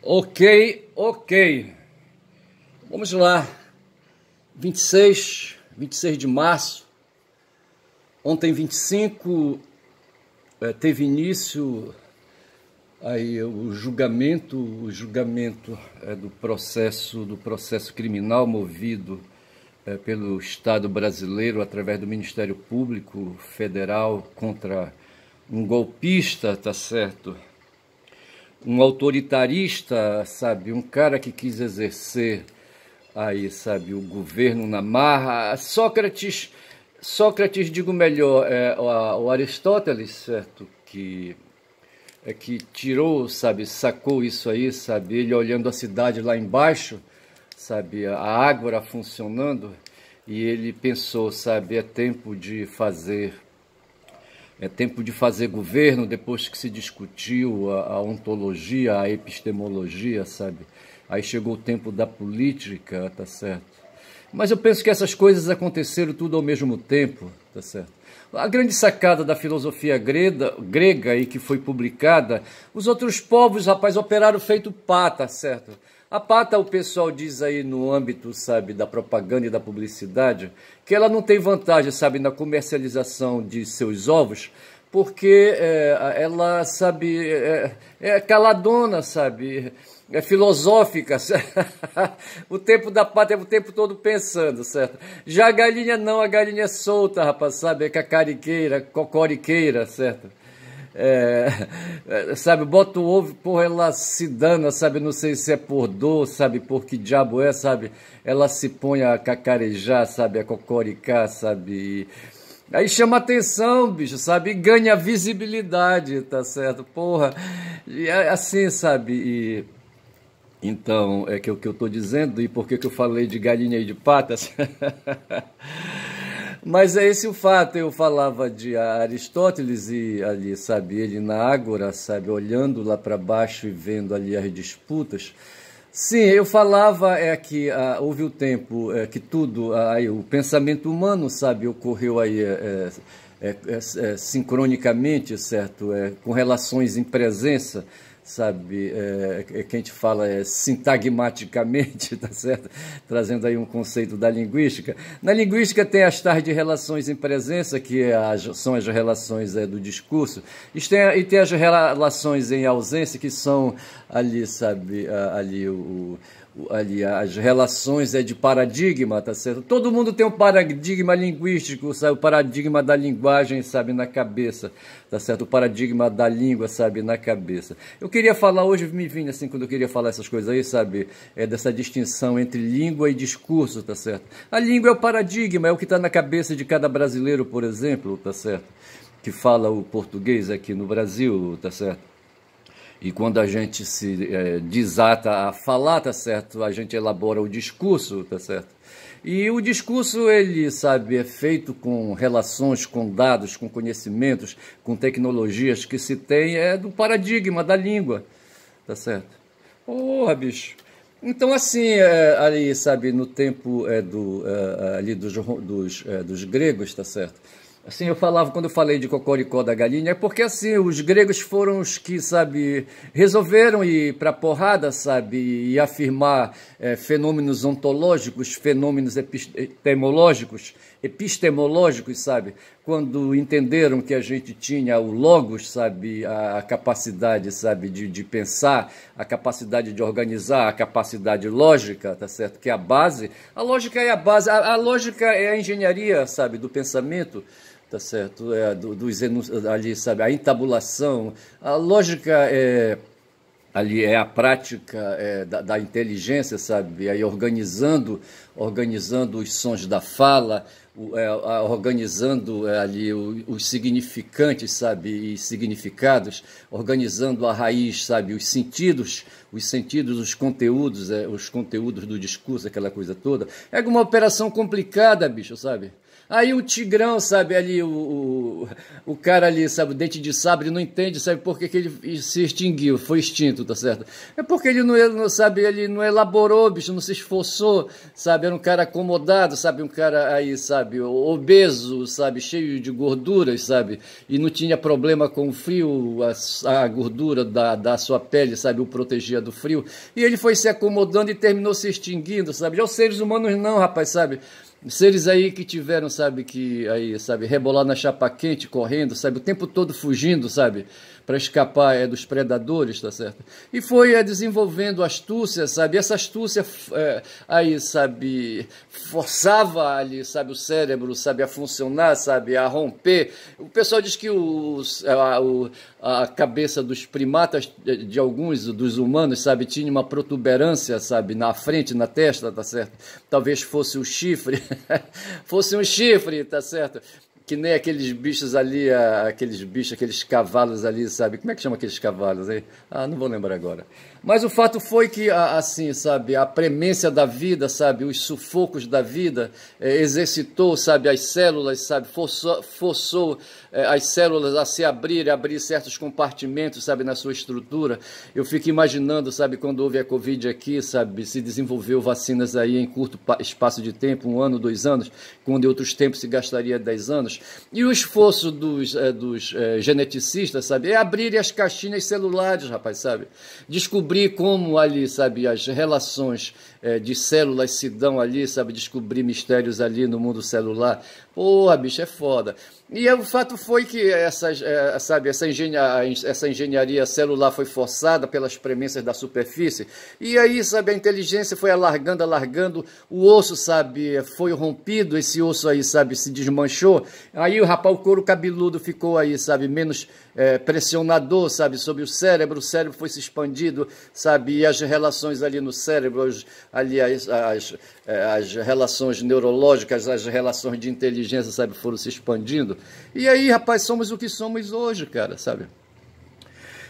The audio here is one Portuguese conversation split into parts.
Ok, ok. Vamos lá. 26 de março. Ontem, 25, teve início aí o julgamento do processo criminal movido pelo Estado brasileiro através do Ministério Público Federal contra um golpista, tá certo? Um autoritarista, sabe, um cara que quis exercer aí, sabe, o governo na marra. Sócrates, digo melhor, o Aristóteles, certo, que tirou, sabe, sacou isso aí, sabe, ele olhando a cidade lá embaixo, sabe, a ágora funcionando, e ele pensou, sabe, é tempo de fazer governo, depois que se discutiu a ontologia, a epistemologia, sabe? Aí chegou o tempo da política, tá certo? Mas eu penso que essas coisas aconteceram tudo ao mesmo tempo, tá certo? A grande sacada da filosofia grega aí que foi publicada, os outros povos, rapaz, operaram feito pá, tá certo? A pata, o pessoal diz aí no âmbito, sabe, da propaganda e da publicidade, que ela não tem vantagem, sabe, na comercialização de seus ovos, porque ela, sabe, é caladona, sabe, é filosófica. O tempo da pata é o tempo todo pensando, certo? Já a galinha não, a galinha é solta, rapaz, sabe, é cacariqueira, cocoriqueira, certo? Sabe, bota o ovo, porra, ela se dana, sabe, não sei se é por dor, sabe, por que diabo é, sabe, ela se põe a cacarejar, sabe, a cocoricar, sabe, aí chama atenção, bicho, sabe, e ganha visibilidade, tá certo, porra, e assim, sabe, e então, é que o que eu tô dizendo, e por que eu falei de galinha e de patas? Mas é esse o fato, eu falava de Aristóteles e ali, sabe, ele na ágora, sabe, olhando lá para baixo e vendo ali as disputas. Sim, eu falava que houve o tempo que tudo, o pensamento humano, sabe, ocorreu aí sincronicamente, certo, com relações em presença, sabe, que a gente fala sintagmaticamente, tá certo? Trazendo aí um conceito da linguística. Na linguística tem as tais de relações em presença, que são as relações do discurso, e tem as relações em ausência, que são ali, sabe, ali as relações de paradigma, tá certo? Todo mundo tem um paradigma linguístico, sabe? O paradigma da linguagem, sabe, na cabeça, tá certo? O paradigma da língua, sabe, na cabeça. Eu queria falar hoje, me vim assim, quando eu queria falar essas coisas aí, sabe, dessa distinção entre língua e discurso, tá certo? A língua é o paradigma, é o que está na cabeça de cada brasileiro, por exemplo, tá certo? Que fala o português aqui no Brasil, tá certo? E quando a gente se desata a falar, tá certo? A gente elabora o discurso, tá certo? E o discurso, ele, sabe, é feito com relações, com dados, com conhecimentos, com tecnologias que se tem, do paradigma da língua, tá certo? Porra, bicho. Então, assim, ali, sabe, no tempo ali dos gregos, tá certo? Assim, eu falava, quando eu falei de cocoricó da galinha, é porque, assim, os gregos foram os que, sabe, resolveram ir para a porrada, sabe, e afirmar fenômenos ontológicos, fenômenos epistemológicos, sabe, quando entenderam que a gente tinha o logos, sabe, a capacidade, sabe, de pensar, a capacidade de organizar, a capacidade lógica, tá certo, que é a base. A lógica é a base, a lógica é a engenharia, sabe, do pensamento, tá certo, ali, sabe, a entabulação, a lógica ali é a prática da inteligência, sabe, aí organizando os sons da fala, organizando ali os significantes, sabe, e significados, organizando a raiz, sabe, os sentidos, os conteúdos do discurso, aquela coisa toda. É uma operação complicada, bicho, sabe? Aí o Tigrão, sabe, ali, o cara ali, sabe, o Dente de Sabre não entende, sabe, por que ele se extinguiu, foi extinto, tá certo? É porque ele não sabe, ele não elaborou, bicho, não se esforçou, sabe, era um cara acomodado, sabe, um cara aí, sabe, obeso, sabe, cheio de gorduras, sabe, e não tinha problema com o frio, a gordura da sua pele, sabe, o protegia do frio, e ele foi se acomodando e terminou se extinguindo, sabe, já os seres humanos não, rapaz, sabe, seres aí que tiveram, sabe, que aí, sabe, rebolar na chapa quente, correndo, sabe, o tempo todo fugindo, sabe, para escapar dos predadores, tá certo? E foi desenvolvendo astúcia, sabe, essa astúcia aí, sabe, forçava ali, sabe, o cérebro, sabe, a funcionar, sabe, a romper. O pessoal diz que a cabeça dos primatas, de alguns dos humanos, sabe, tinha uma protuberância, sabe, na frente, na testa, tá certo? Talvez fosse o chifre, fosse um chifre, tá certo? Que nem aqueles bichos ali, aqueles cavalos ali, sabe? Como é que chama aqueles cavalos aí? Ah, não vou lembrar agora. Mas o fato foi que, assim, sabe, a premência da vida, sabe, os sufocos da vida, exercitou, sabe, as células, sabe, forçou as células a se abrir certos compartimentos, sabe, na sua estrutura. Eu fico imaginando, sabe, quando houve a Covid aqui, sabe, se desenvolveu vacinas aí em curto espaço de tempo, 1 ano, 2 anos, quando em outros tempos se gastaria 10 anos. E o esforço dos geneticistas, sabe, é abrirem as caixinhas celulares, rapaz, sabe, descobrir como ali, sabe, as relações de células se dão ali, sabe, descobrir mistérios ali no mundo celular. Porra, bicho, é foda. E o fato foi que essa engenharia celular foi forçada pelas premissas da superfície, e aí, sabe, a inteligência foi alargando, o osso, sabe, foi rompido, esse osso aí, sabe, se desmanchou, aí o couro cabeludo ficou aí, sabe, menos pressionador, sabe, sobre o cérebro foi se expandindo, sabe, e as relações ali no cérebro, ali as relações neurológicas, as relações de inteligência, sabe, foram se expandindo. E aí, rapaz, somos o que somos hoje, cara, sabe?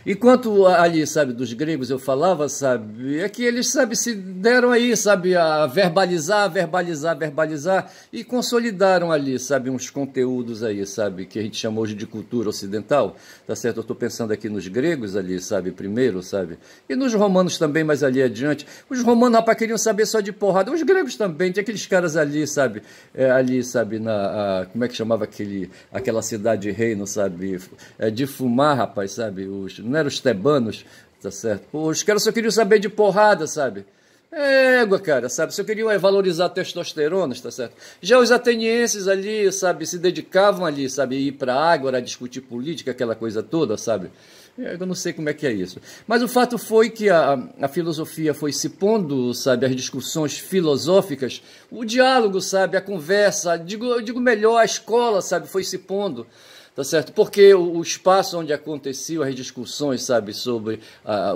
Enquanto ali, sabe, dos gregos eu falava, sabe, é que eles, sabe, se deram aí, sabe, a verbalizar e consolidaram ali, sabe, uns conteúdos aí, sabe, que a gente chama hoje de cultura ocidental, tá certo? Eu estou pensando aqui nos gregos ali, sabe, primeiro, sabe, e nos romanos também, mais ali adiante. Os romanos, rapaz, queriam saber só de porrada, os gregos também, tinha aqueles caras ali, sabe, como é que chamava aquela cidade reino, sabe, de fumar, rapaz, sabe, não eram os tebanos, tá certo? Os caras só queriam saber de porrada, sabe? Égua, cara, sabe? Só queriam valorizar a testosterona, tá certo? Já os atenienses ali, sabe, se dedicavam ali, sabe, ir para a ágora, discutir política, aquela coisa toda, sabe? Eu não sei como é que é isso. Mas o fato foi que a filosofia foi se pondo, sabe, as discussões filosóficas, o diálogo, sabe, a conversa, digo melhor, a escola, sabe, foi se pondo. Tá certo? Porque o espaço onde aconteciam as discussões, sabe, sobre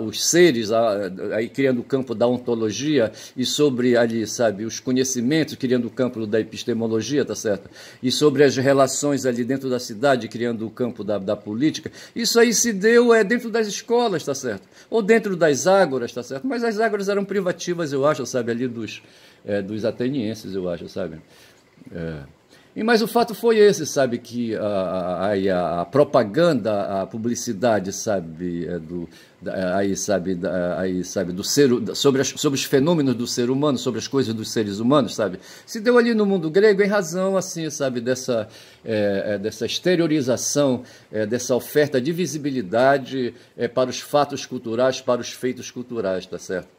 os seres, aí criando o campo da ontologia, e sobre ali, sabe, os conhecimentos, criando o campo da epistemologia, tá certo? E sobre as relações ali dentro da cidade, criando o campo da política, isso aí se deu dentro das escolas, tá certo? Ou dentro das ágoras, tá certo? Mas as ágoras eram privativas, eu acho, sabe, ali dos atenienses, eu acho, sabe? Mas o fato foi esse, sabe, que a propaganda, a publicidade, sabe, sobre os fenômenos do ser humano, sobre as coisas dos seres humanos, sabe, se deu ali no mundo grego em razão, assim, sabe, dessa exteriorização, dessa oferta de visibilidade para os fatos culturais, para os feitos culturais, tá certo?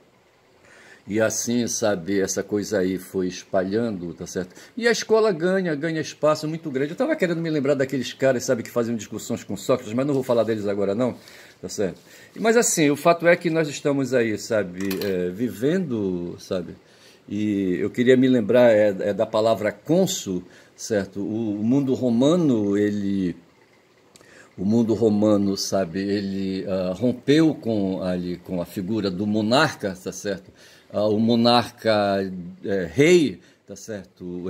E assim, sabe, essa coisa aí foi espalhando, tá certo? E a escola ganha espaço muito grande. Eu estava querendo me lembrar daqueles caras, sabe, que faziam discussões com Sócrates, mas não vou falar deles agora não, tá certo? Mas assim, o fato é que nós estamos aí, sabe, vivendo, sabe? E eu queria me lembrar da palavra cônsul, certo? O mundo romano, sabe, ele rompeu com a figura do monarca, tá certo? O monarca rei, tá certo?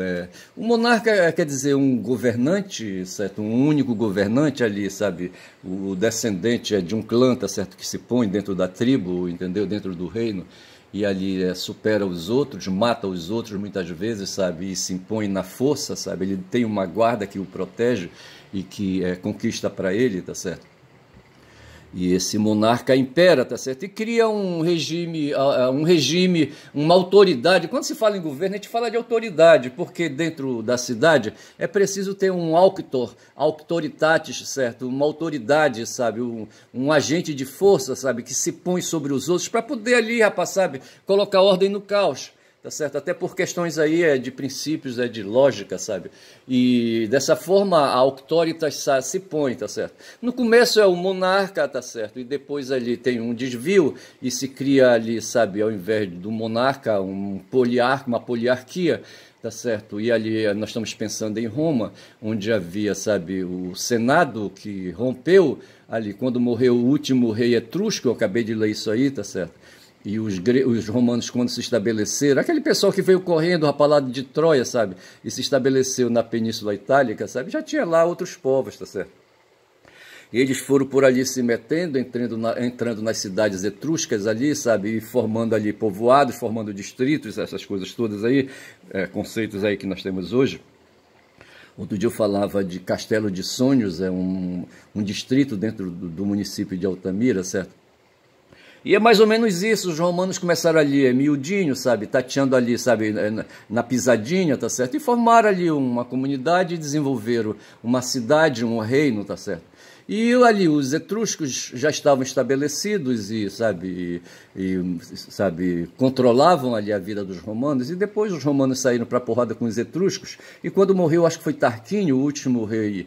O monarca quer dizer um governante, certo? Um único governante ali, sabe? O descendente de um clã, tá certo? Que se põe dentro da tribo, entendeu? Dentro do reino. e ali supera os outros, mata os outros muitas vezes, sabe, e se impõe na força, sabe, ele tem uma guarda que o protege e que conquista para ele, tá certo? E esse monarca impera, tá certo? E cria um regime, uma autoridade. Quando se fala em governo, a gente fala de autoridade, porque dentro da cidade é preciso ter um auctoritatis, certo? Uma autoridade, sabe? Um agente de força, sabe? Que se põe sobre os outros para poder ali, rapaz, sabe? Colocar ordem no caos. Tá certo? Até por questões aí de princípios, de lógica, sabe? E dessa forma a auctoritas se põe, tá certo? No começo é o monarca, tá certo? E depois ali tem um desvio e se cria ali, sabe, ao invés do monarca, uma poliarquia, tá certo? E ali nós estamos pensando em Roma, onde havia, sabe, o Senado que rompeu ali quando morreu o último rei etrusco, eu acabei de ler isso aí, tá certo? E os romanos, quando se estabeleceram, aquele pessoal que veio correndo, rapalado de Troia, sabe? E se estabeleceu na Península Itálica, sabe? Já tinha lá outros povos, tá certo? E eles foram por ali se metendo, entrando nas cidades etruscas ali, sabe? E formando ali povoados, formando distritos, essas coisas todas aí, conceitos aí que nós temos hoje. Outro dia eu falava de Castelo de Sonhos, um distrito dentro do município de Altamira, certo? E é mais ou menos isso, os romanos começaram ali, miudinho, sabe, tateando ali, sabe, na pisadinha, tá certo? E formaram ali uma comunidade e desenvolveram uma cidade, um reino, tá certo? E ali os etruscos já estavam estabelecidos e, sabe, controlavam ali a vida dos romanos. E depois os romanos saíram para a porrada com os etruscos. E quando morreu, acho que foi Tarquínio, o último rei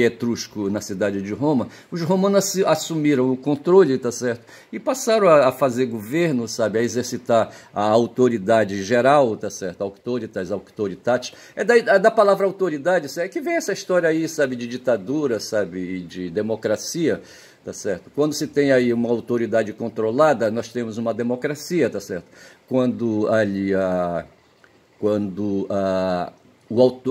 etrusco na cidade de Roma, os romanos assumiram o controle, tá certo? E passaram a fazer governo, sabe, a exercitar a autoridade geral, tá certo? Auctoritatis. É da palavra autoridade, é que vem essa história aí, sabe, de ditadura, sabe, de democracia, tá certo? Quando se tem aí uma autoridade controlada, nós temos uma democracia, tá certo? Quando ali a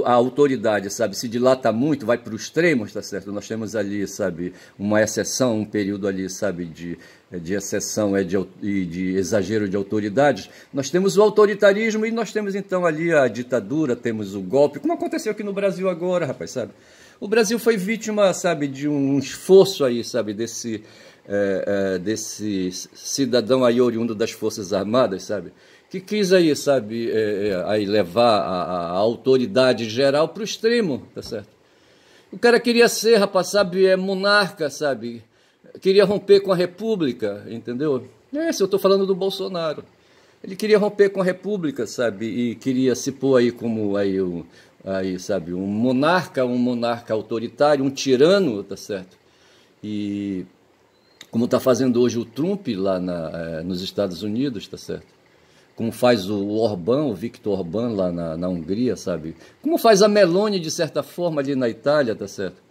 autoridade, sabe, se dilata muito, vai para os extremos, tá certo? Nós temos ali, sabe, uma exceção, um período ali, sabe, de exceção e de exagero de autoridades. Nós temos o autoritarismo e nós temos então ali a ditadura, temos o golpe, como aconteceu aqui no Brasil agora, rapaz, sabe? O Brasil foi vítima, sabe, de um esforço aí, sabe, desse cidadão aí oriundo das Forças Armadas, sabe, que quis aí, sabe, aí levar a autoridade geral para o extremo, tá certo? O cara queria ser, rapaz, sabe, monarca, sabe, queria romper com a República, entendeu? Se eu estou falando do Bolsonaro. Ele queria romper com a República, sabe, e queria se pôr aí como aí, sabe, um monarca autoritário, um tirano, tá certo? E como está fazendo hoje o Trump lá nos Estados Unidos, tá certo? Como faz o Orbán, o Viktor Orbán lá na Hungria, sabe? Como faz a Meloni, de certa forma, ali na Itália, tá certo?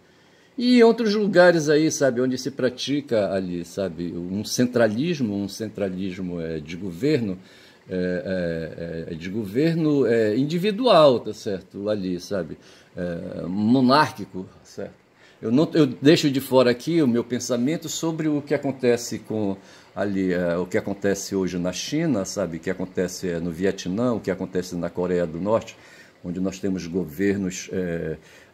E em outros lugares aí, sabe, onde se pratica ali, sabe, um centralismo de governo, individual, tá certo, ali, sabe, monárquico, certo. Eu deixo de fora aqui o meu pensamento sobre o que acontece o que acontece hoje na China, sabe, o que acontece no Vietnã, o que acontece na Coreia do Norte, onde nós temos governos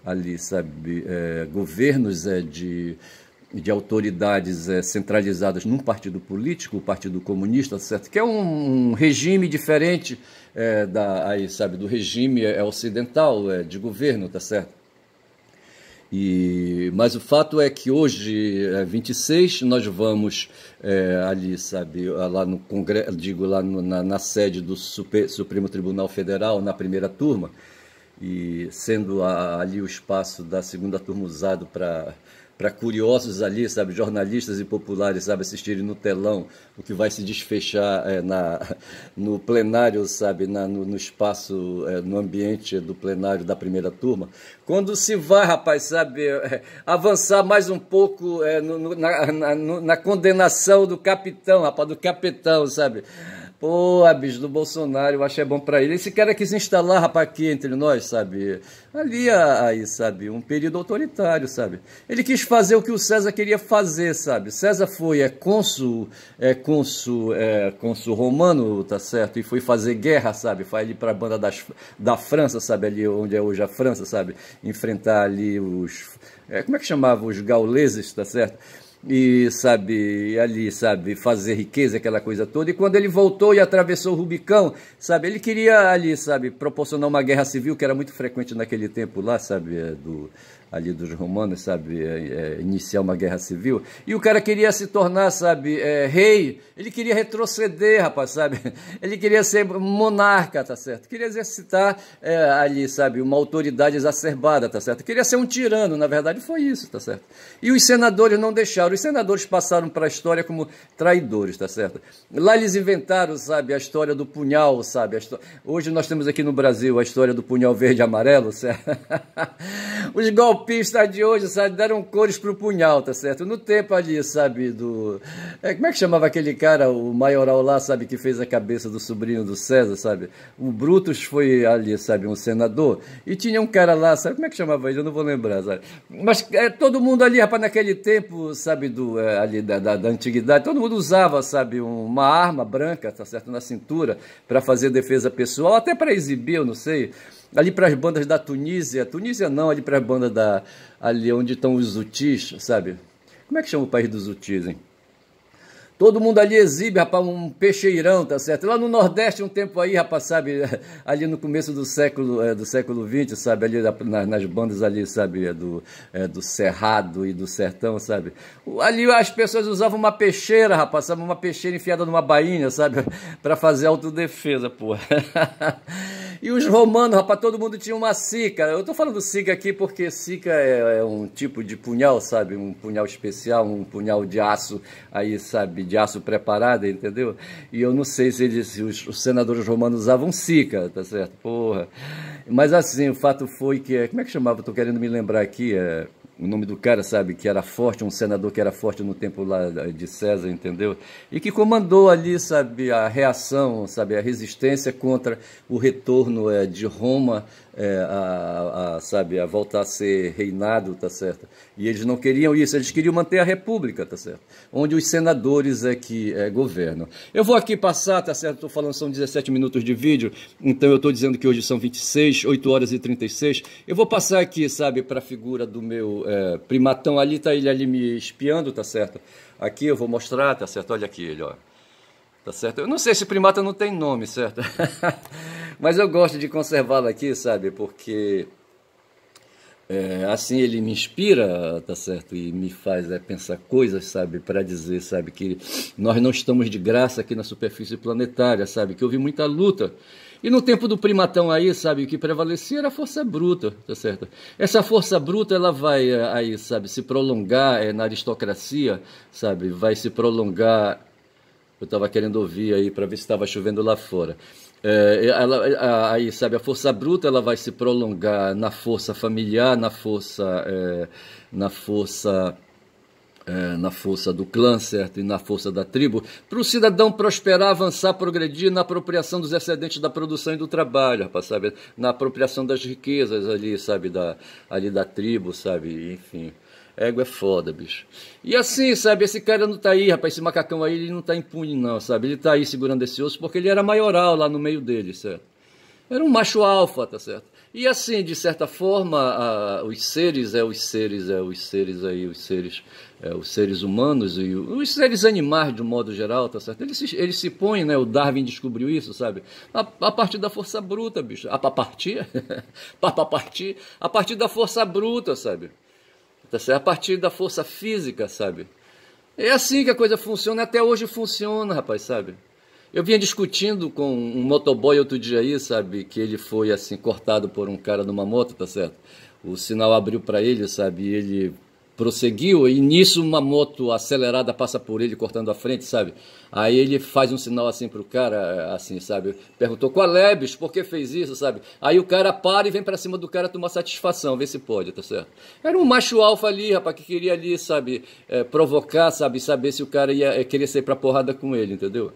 ali, sabe, governos de autoridades centralizadas num partido político, o Partido Comunista, certo? Que é um regime diferente aí, sabe, do regime ocidental de governo, tá certo? Mas o fato é que hoje, 26, nós vamos ali, sabe, lá no Congresso, digo, lá na sede do Supremo Tribunal Federal, na primeira turma, e sendo ali o espaço da segunda turma usado para curiosos ali, sabe, jornalistas e populares, sabe, assistirem no telão o que vai se desfechar no plenário, sabe, no espaço, no ambiente do plenário da primeira turma. Quando se vai, rapaz, sabe, avançar mais um pouco na condenação do capitão, rapaz, do capitão, sabe, Pô, a bicho do Bolsonaro, eu acho que é bom pra ele. Esse cara quis instalar, rapaz, aqui entre nós, sabe? Ali, aí, sabe? Um período autoritário, sabe? Ele quis fazer o que o César queria fazer, sabe? César foi cônsul romano, tá certo? E foi fazer guerra, sabe? Foi ali pra banda da França, sabe? Ali onde é hoje a França, sabe? Enfrentar ali como é que chamava? Os gauleses, tá certo? E, sabe, ali, sabe, fazer riqueza, aquela coisa toda. E quando ele voltou e atravessou o Rubicão, sabe, ele queria ali, sabe, proporcionar uma guerra civil, que era muito frequente naquele tempo lá, sabe, ali dos romanos, sabe, iniciar uma guerra civil. E o cara queria se tornar, sabe, rei. Ele queria retroceder, rapaz, sabe. Ele queria ser monarca, tá certo. Queria exercitar ali, sabe, uma autoridade exacerbada, tá certo. Queria ser um tirano, na verdade foi isso, tá certo. E os senadores não deixaram. Os senadores passaram para a história como traidores, tá certo? Lá eles inventaram, sabe, a história do punhal, sabe? Hoje nós temos aqui no Brasil a história do punhal verde e amarelo, certo? Os golpistas de hoje, sabe, deram cores pro punhal, tá certo? No tempo ali, sabe, como é que chamava aquele cara, o maioral lá, sabe, que fez a cabeça do sobrinho do César, sabe? O Brutus foi ali, sabe, um senador, e tinha um cara lá, sabe, como é que chamava ele? Eu não vou lembrar, sabe? Mas todo mundo ali, rapaz, naquele tempo, sabe, ali da antiguidade, todo mundo usava, sabe, uma arma branca, tá certo, na cintura, para fazer defesa pessoal, até para exibir, eu não sei, ali para as bandas da Tunísia não, ali para as bandas ali onde estão os Hutis, sabe, como é que chama o país dos Hutis, hein? Todo mundo ali exibe, rapaz, um peixeirão, tá certo? Lá no Nordeste, um tempo aí, rapaz, sabe, ali no começo do século XX, sabe, ali nas bandas ali, sabe, do Cerrado e do Sertão, sabe? Ali as pessoas usavam uma peixeira, rapaz, sabe, uma peixeira enfiada numa bainha, sabe, para fazer autodefesa, porra. E os romanos, rapaz, todo mundo tinha uma sica. Eu tô falando sica aqui porque sica é um tipo de punhal, sabe? Um punhal especial, um punhal de aço, aí, sabe, de aço preparado, entendeu? E eu não sei se os senadores romanos usavam sica, tá certo? Porra. Mas assim, o fato foi que, como é que chamava? Tô querendo me lembrar aqui, o nome do cara, sabe, que era forte, um senador que era forte no tempo lá de César, entendeu? E que comandou ali, sabe, a reação, sabe, a resistência contra o retorno de Roma, sabe, a voltar a ser reinado, tá certo? E eles não queriam isso, eles queriam manter a república, tá certo? Onde os senadores que governam. Eu vou aqui passar, tá certo? Estou falando, são 17 minutos de vídeo, então eu estou dizendo que hoje são 26, 8 horas e 36. Eu vou passar aqui, sabe, para a figura do meu primatão ali, tá ele ali me espiando, tá certo? Aqui eu vou mostrar, tá certo? Olha aqui ele, ó. Tá certo? Eu não sei se primata não tem nome, certo? Mas eu gosto de conservá-lo aqui, sabe? Porque assim ele me inspira, tá certo? E me faz pensar coisas, sabe? Para dizer, sabe? Que nós não estamos de graça aqui na superfície planetária, sabe? Que houve muita luta. E no tempo do primatão aí, sabe, o que prevalecia era a força bruta, tá certo? Essa força bruta, ela vai aí, sabe, se prolongar na aristocracia, sabe? Vai se prolongar. Eu estava querendo ouvir aí para ver se estava chovendo lá fora. Aí, sabe, a força bruta, ela vai se prolongar na força familiar, na força do clã, certo? E na força da tribo, para o cidadão prosperar, avançar, progredir na apropriação dos excedentes da produção e do trabalho, rapaz, sabe? Na apropriação das riquezas ali, sabe? Ali da tribo, sabe? Enfim, ego é foda, bicho. E assim, sabe? Esse cara não tá aí, rapaz, esse macacão aí, ele não tá impune não, sabe? Ele tá aí segurando esse osso porque ele era maioral lá no meio dele, certo? Era um macho alfa, tá certo? E assim, de certa forma, os seres humanos e os seres animais, de um modo geral, tá certo? Eles se põem, né? O Darwin descobriu isso, sabe? A partir da força bruta, bicho. A partir da força bruta, sabe? Tá certo? A partir da força física, sabe? É assim que a coisa funciona, até hoje funciona, rapaz, sabe? Eu vinha discutindo com um motoboy outro dia aí, sabe, que ele foi assim cortado por um cara numa moto, tá certo? O sinal abriu para ele, sabe, e ele prosseguiu e nisso uma moto acelerada passa por ele cortando a frente, sabe? Aí ele faz um sinal assim pro cara, assim, sabe? Perguntou, qual é, bicho, por que fez isso, sabe? Aí o cara para e vem pra cima do cara tomar satisfação, ver se pode, tá certo? Era um macho alfa ali, rapaz, que queria ali, sabe, provocar, sabe, saber se o cara ia querer sair pra porrada com ele, entendeu?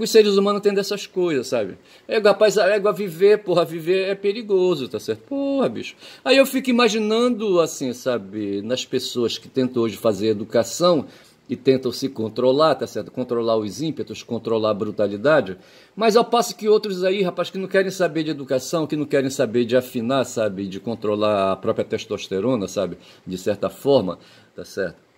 Os seres humanos têm dessas coisas, sabe? Rapaz, viver, porra, viver é perigoso, tá certo? Porra, bicho. Aí eu fico imaginando, assim, sabe, nas pessoas que tentam hoje fazer educação e tentam se controlar, tá certo? Controlar os ímpetos, controlar a brutalidade, mas ao passo que outros aí, rapaz, que não querem saber de educação, que não querem saber de afinar, sabe, de controlar a própria testosterona, sabe, de certa forma, tá certo?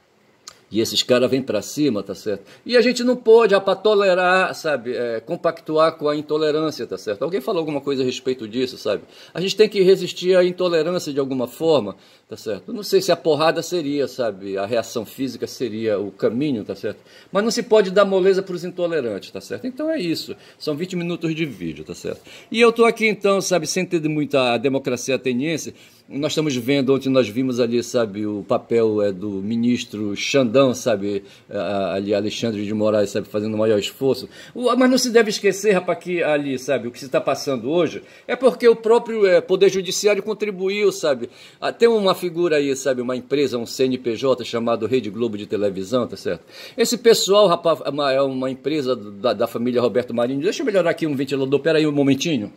E esses caras vêm para cima, tá certo? E a gente não pode, para tolerar, sabe, compactuar com a intolerância, tá certo? Alguém falou alguma coisa a respeito disso, sabe? A gente tem que resistir à intolerância de alguma forma, tá certo? Não sei se a porrada seria, sabe, a reação física seria o caminho, tá certo? Mas não se pode dar moleza para os intolerantes, tá certo? Então é isso, são 20 minutos de vídeo, tá certo? E eu tô aqui então, sabe, sem ter muita democracia ateniense. Nós estamos vendo, ontem nós vimos ali, sabe, o papel do ministro Xandão, sabe, ali Alexandre de Moraes, sabe, fazendo o maior esforço. Mas não se deve esquecer, rapaz, que ali, sabe, o que se está passando hoje é porque o próprio Poder Judiciário contribuiu, sabe. Tem uma figura aí, sabe, uma empresa, um CNPJ chamado Rede Globo de Televisão, tá certo? Esse pessoal, rapaz, é uma empresa da família Roberto Marinho. Deixa eu melhorar aqui um ventilador, pera aí um momentinho.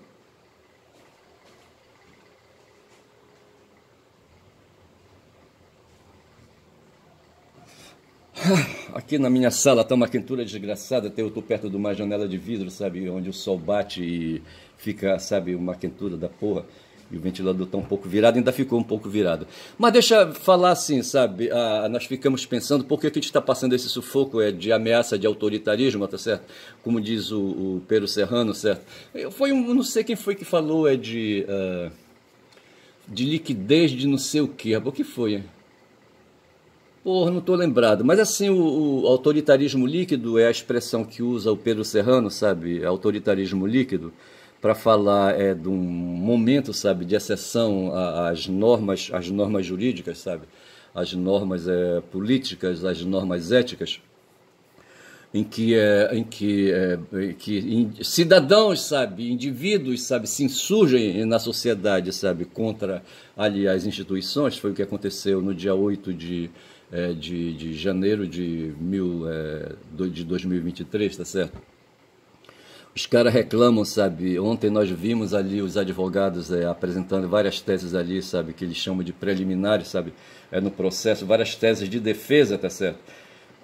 Aqui na minha sala está uma quentura desgraçada, eu estou perto de uma janela de vidro, sabe, onde o sol bate e fica, sabe, uma quentura da porra, e o ventilador está um pouco virado, ainda ficou um pouco virado. Mas deixa eu falar assim, sabe, nós ficamos pensando por que a gente está passando esse sufoco de ameaça de autoritarismo, tá certo? Como diz o Pero Serrano, certo? Não sei quem foi que falou, de liquidez de não sei o que, o que foi, hein? Porra, não estou lembrado. Mas assim, o autoritarismo líquido é a expressão que usa o Pedro Serrano, sabe? Autoritarismo líquido, para falar de um momento, sabe, de exceção às normas jurídicas, sabe? As normas políticas, as normas éticas, em que cidadãos, sabe, indivíduos, sabe, se insurgem na sociedade, sabe, contra, ali, as instituições. Foi o que aconteceu no dia 8 de janeiro de 2023, tá certo? Os caras reclamam, sabe? Ontem nós vimos ali os advogados apresentando várias teses ali, sabe? Que eles chamam de preliminares, sabe? No processo, várias teses de defesa, tá certo?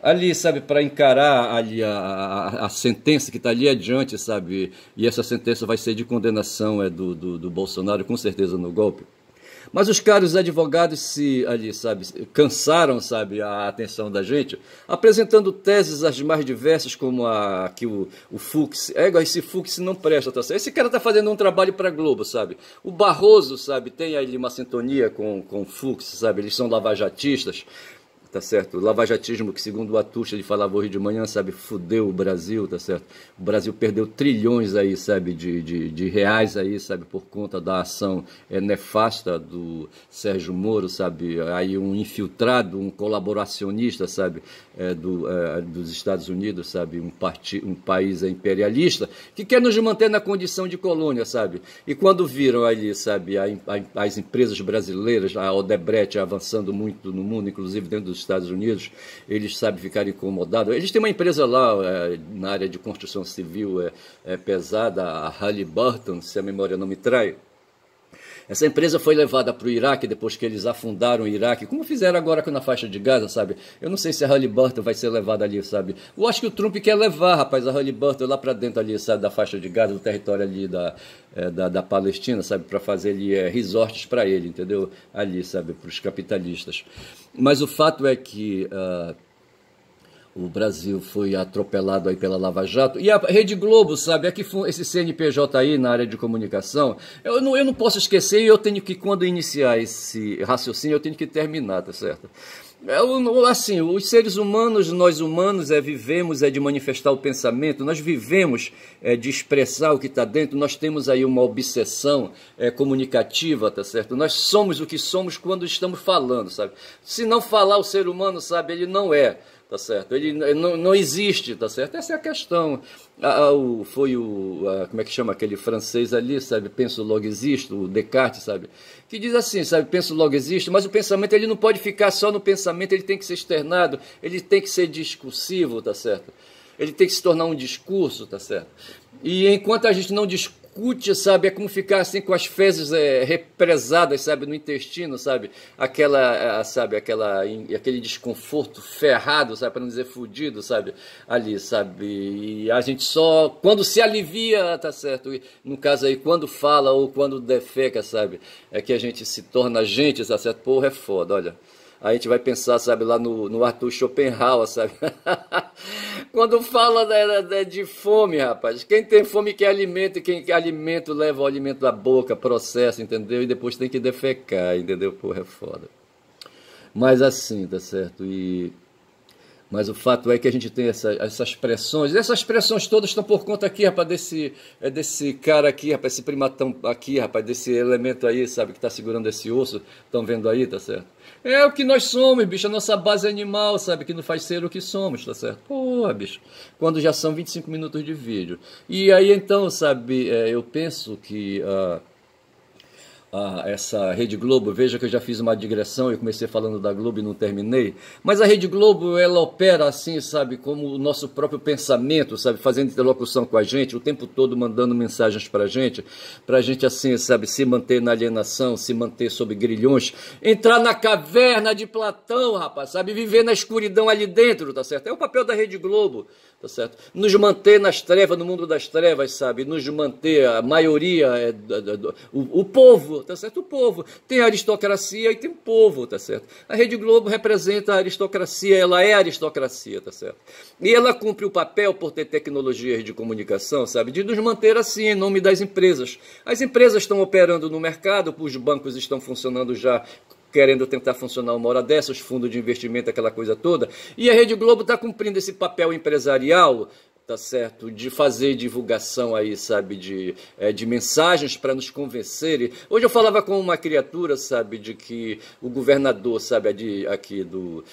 Ali, sabe, para encarar ali a sentença que está ali adiante, sabe? E essa sentença vai ser de condenação do Bolsonaro, com certeza, no golpe. Mas os caros advogados ali, sabe, cansaram, sabe, a atenção da gente, apresentando teses as mais diversas, como que o Fux. Esse Fux não presta, tá certo? Esse cara está fazendo um trabalho para a Globo, sabe? O Barroso, sabe, tem ali uma sintonia com o Fux, sabe? Eles são lavajatistas. Tá certo? O lavajatismo, que segundo o Atucha, ele falava hoje de manhã, sabe, fudeu o Brasil, tá certo? O Brasil perdeu trilhões aí, sabe, de reais aí, sabe, por conta da ação nefasta do Sérgio Moro, sabe, aí um infiltrado, um colaboracionista, sabe, dos Estados Unidos, sabe, um país imperialista, que quer nos manter na condição de colônia, sabe? E quando viram ali, sabe, as empresas brasileiras, a Odebrecht avançando muito no mundo, inclusive dentro dos Estados Unidos, eles, sabe, ficaram incomodados. Eles têm uma empresa lá na área de construção civil pesada, a Halliburton, se a memória não me trai. Essa empresa foi levada para o Iraque depois que eles afundaram o Iraque, como fizeram agora na faixa de Gaza, sabe? Eu não sei se a Halliburton vai ser levada ali, sabe? Eu acho que o Trump quer levar, rapaz, a Halliburton lá para dentro ali, sabe, da faixa de Gaza, do território ali da Palestina, sabe? Para fazer ali resorts para ele, entendeu? Ali, sabe, para os capitalistas. Mas o fato é que o Brasil foi atropelado aí pela Lava Jato. E a Rede Globo, sabe, esse CNPJ aí na área de comunicação, eu não posso esquecer, e eu tenho que, quando iniciar esse raciocínio, eu tenho que terminar, tá certo? Assim, os seres humanos, nós humanos, vivemos de manifestar o pensamento, nós vivemos de expressar o que está dentro, nós temos aí uma obsessão comunicativa, tá certo? Nós somos o que somos quando estamos falando, sabe? Se não falar o ser humano, sabe, ele não é. Tá certo? Ele não existe, tá certo? Essa é a questão. Como é que chama aquele francês ali, sabe? Penso logo existo, o Descartes, sabe? Que diz assim, sabe? Penso logo existo, mas o pensamento ele não pode ficar só no pensamento, ele tem que ser externado, ele tem que ser discursivo, tá certo? ele tem que se tornar um discurso, tá certo? E enquanto a gente não discute, sabe, é como ficar assim com as fezes represadas, sabe, no intestino, sabe, aquele desconforto ferrado, sabe, para não dizer fudido, sabe, ali, sabe, e a gente só, quando se alivia, tá certo, e, no caso aí, quando fala ou quando defeca, sabe, é que a gente se torna gente, tá certo, porra, é foda, olha. A gente vai pensar, sabe, lá no Arthur Schopenhauer, sabe? Quando fala de fome, rapaz. Quem tem fome quer alimento, e quem quer alimento leva o alimento à boca, processa, entendeu? E depois tem que defecar, entendeu? Porra, é foda. Mas assim, tá certo? Mas o fato é que a gente tem essas pressões, e essas pressões todas estão por conta aqui, rapaz, desse cara aqui, rapaz, esse primatão aqui, rapaz, desse elemento aí, sabe, que está segurando esse osso, estão vendo aí, tá certo? É o que nós somos, bicho, a nossa base animal, sabe, que nos faz ser o que somos, tá certo? Porra, bicho, quando já são 25 minutos de vídeo. E aí, então, sabe, eu penso que essa Rede Globo, veja que eu já fiz uma digressão, eu comecei falando da Globo e não terminei, mas a Rede Globo, ela opera assim, sabe, como o nosso próprio pensamento, sabe, fazendo interlocução com a gente, o tempo todo mandando mensagens pra gente assim, sabe, se manter na alienação, se manter sob grilhões, entrar na caverna de Platão, rapaz, sabe, viver na escuridão ali dentro, tá certo? É o papel da Rede Globo, tá certo? Nos manter nas trevas, no mundo das trevas, sabe, nos manter, a maioria, o povo, tá certo? O povo. Tem a aristocracia e tem o povo, tá certo? A Rede Globo representa a aristocracia, ela é a aristocracia, tá certo? E ela cumpre o papel, por ter tecnologias de comunicação, sabe, de nos manter assim, em nome das empresas. As empresas estão operando no mercado, os bancos estão funcionando já, querendo tentar funcionar uma hora dessa, os fundos de investimento, aquela coisa toda, e a Rede Globo está cumprindo esse papel empresarial, tá certo, de fazer divulgação aí, sabe, de mensagens para nos convencerem. Hoje eu falava com uma criatura, sabe, de que o governador, sabe, aqui do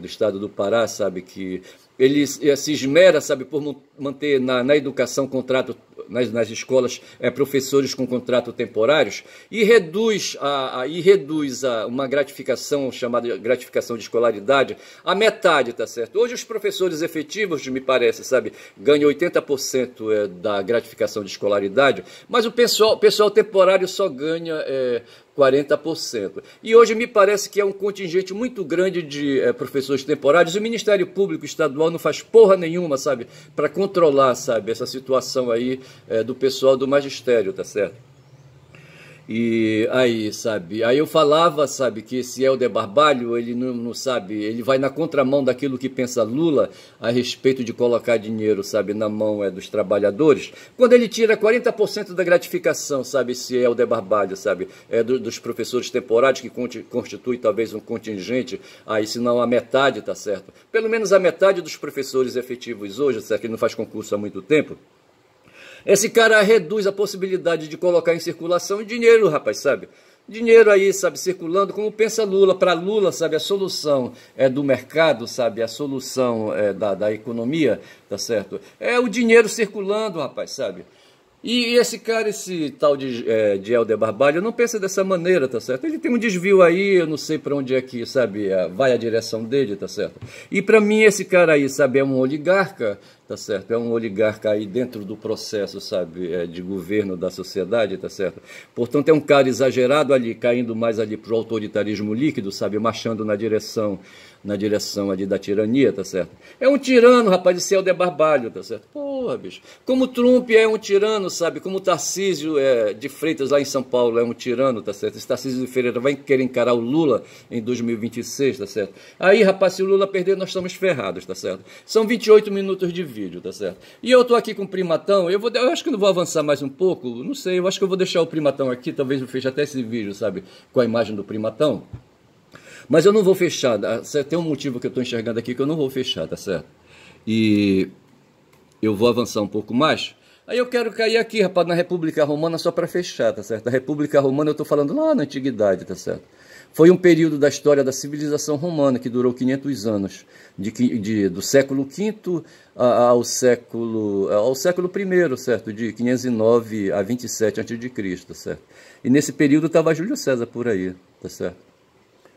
estado do Pará, sabe, que ele se esmera, sabe, por manter na educação contrato, nas escolas, professores com contrato temporários, e reduz uma gratificação chamada gratificação de escolaridade a metade, tá certo? Hoje os professores efetivos, me parece, sabe, ganham 80% da gratificação de escolaridade, mas o pessoal temporário só ganha 40%. E hoje me parece que é um contingente muito grande de professores temporários. O Ministério Público Estadual não faz porra nenhuma, sabe, para controlar, sabe, essa situação aí do pessoal do magistério, tá certo? E aí, sabe, aí eu falava, sabe, que esse Helder Barbalho, ele não sabe, ele vai na contramão daquilo que pensa Lula a respeito de colocar dinheiro, sabe, na mão dos trabalhadores, quando ele tira 40% da gratificação, sabe, esse Helder Barbalho, sabe, dos professores temporários, que constitui talvez um contingente, aí se não a metade, tá certo, pelo menos a metade dos professores efetivos hoje, certo, que não faz concurso há muito tempo. Esse cara reduz a possibilidade de colocar em circulação dinheiro, rapaz, sabe? Dinheiro aí, sabe, circulando, como pensa Lula. Para Lula, sabe, a solução do mercado, sabe, a solução da economia, tá certo? É o dinheiro circulando, rapaz, sabe? E esse cara, esse tal de Helder Barbalho, não pensa dessa maneira, tá certo? Ele tem um desvio aí, eu não sei para onde é que, sabe, vai a direção dele, tá certo? E para mim esse cara aí, sabe, é um oligarca, tá certo? É um oligarca aí dentro do processo, sabe, de governo da sociedade, tá certo? Portanto, é um cara exagerado ali, caindo mais ali pro autoritarismo líquido, sabe, marchando na direção ali da tirania, tá certo? É um tirano, rapaz, esse Helder Barbalho, tá certo? Porra, bicho. Como Trump é um tirano, sabe? Como Tarcísio de Freitas lá em São Paulo é um tirano, tá certo? Esse Tarcísio de Ferreira vai querer encarar o Lula em 2026, tá certo? Aí, rapaz, se o Lula perder, nós estamos ferrados, tá certo? São 28 minutos de vídeo, tá certo? E eu tô aqui com o Primatão, eu acho que eu não vou avançar mais um pouco, não sei, eu acho que eu vou deixar o Primatão aqui, talvez eu feche até esse vídeo, sabe? Com a imagem do Primatão. Mas eu não vou fechar, tem um motivo que eu estou enxergando aqui que eu não vou fechar, tá certo? E eu vou avançar um pouco mais. Aí eu quero cair aqui, rapaz, na República Romana só para fechar, tá certo? A República Romana eu estou falando lá na Antiguidade, tá certo? Foi um período da história da civilização romana que durou 500 anos, do século V ao século I, certo? De 509 a 27 a.C., certo? E nesse período estava Júlio César por aí, tá certo?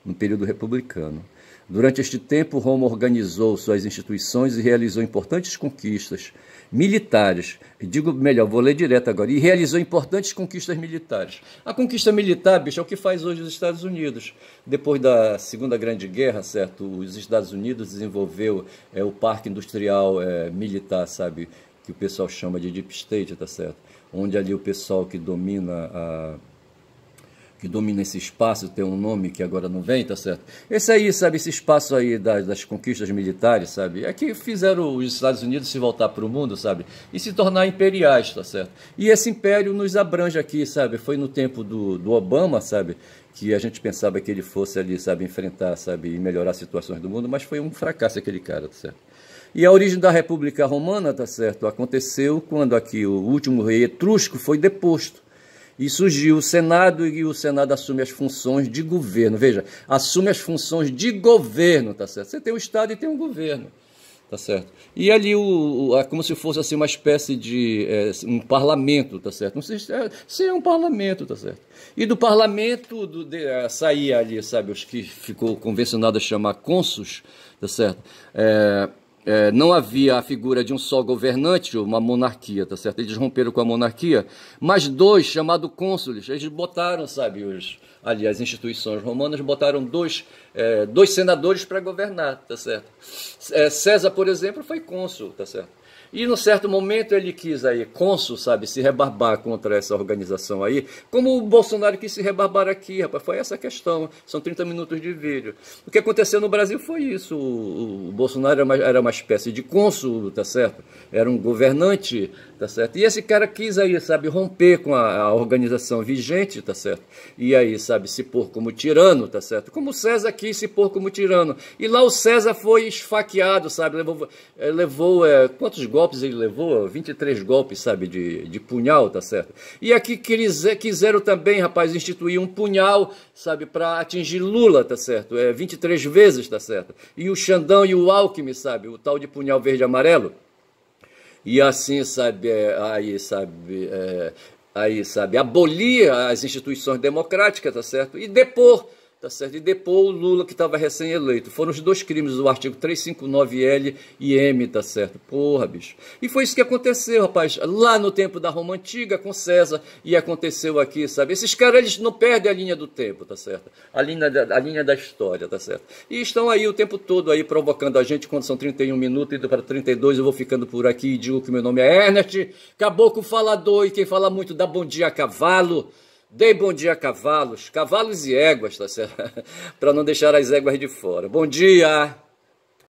No período republicano. Durante este tempo, Roma organizou suas instituições e realizou importantes conquistas militares. Digo melhor, vou ler direto agora. E realizou importantes conquistas militares. A conquista militar, bicho, é o que faz hoje os Estados Unidos. Depois da Segunda Grande Guerra, certo? Os Estados Unidos desenvolveu o Parque Industrial Militar, sabe? Que o pessoal chama de Deep State, tá certo? Onde ali o pessoal que domina esse espaço, tem um nome que agora não vem, tá certo? Esse aí, sabe, esse espaço aí das conquistas militares, sabe? É que fizeram os Estados Unidos se voltar para o mundo, sabe? E se tornar imperiais, tá certo? E esse império nos abrange aqui, sabe? Foi no tempo do Obama, sabe? Que a gente pensava que ele fosse ali, sabe, enfrentar, sabe, e melhorar as situações do mundo, mas foi um fracasso aquele cara, tá certo? E a origem da República Romana, tá certo? Aconteceu quando aqui o último rei etrusco foi deposto. E surgiu o Senado, e o Senado assume as funções de governo. Veja, assume as funções de governo, tá certo? Você tem o Estado e tem um governo, tá certo? E ali, como se fosse assim, uma espécie de um parlamento, tá certo? Não sei se é um parlamento, tá certo? E do parlamento saía ali, sabe, os que ficou convencionado a chamar cônsules, tá certo? Não havia a figura de um só governante, uma monarquia, tá certo? Eles romperam com a monarquia, mas dois, chamados cônsules, eles botaram, sabe, ali as instituições romanas botaram dois senadores para governar, tá certo? César, por exemplo, foi cônsul, tá certo? E, num certo momento, ele quis aí, cônsul, sabe, se rebarbar contra essa organização aí, como o Bolsonaro quis se rebarbar aqui, rapaz, foi essa a questão, são 30 minutos de vídeo. O que aconteceu no Brasil foi isso, o Bolsonaro era uma espécie de cônsul, tá certo? Era um governante, tá certo? E esse cara quis aí, sabe, romper com a organização vigente, tá certo? E aí, sabe, se pôr como tirano, tá certo? Como o César quis se pôr como tirano. E lá o César foi esfaqueado, sabe, levou quantos golpes ele levou? 23 golpes, sabe, de punhal, tá certo? E aqui quiseram também, rapaz, instituir um punhal, sabe, para atingir Lula, tá certo? 23 vezes, tá certo? E o Xandão e o Alckmin, sabe, o tal de punhal verde e amarelo. E assim, sabe, abolir as instituições democráticas, tá certo? E depor, tá certo? E depor o Lula, que estava recém-eleito. Foram os dois crimes do artigo 359L e M, tá certo? Porra, bicho. E foi isso que aconteceu, rapaz, lá no tempo da Roma Antiga, com César, e aconteceu aqui, sabe? Esses caras, eles não perdem a linha do tempo, tá certo? A linha da história, tá certo? E estão aí o tempo todo aí provocando a gente, quando são 31 minutos, indo para 32, eu vou ficando por aqui e digo que meu nome é Ernest, caboclo falador, e quem fala muito dá bom dia a cavalo. Dei bom dia a cavalos e éguas, tá certo? Para não deixar as éguas de fora. Bom dia!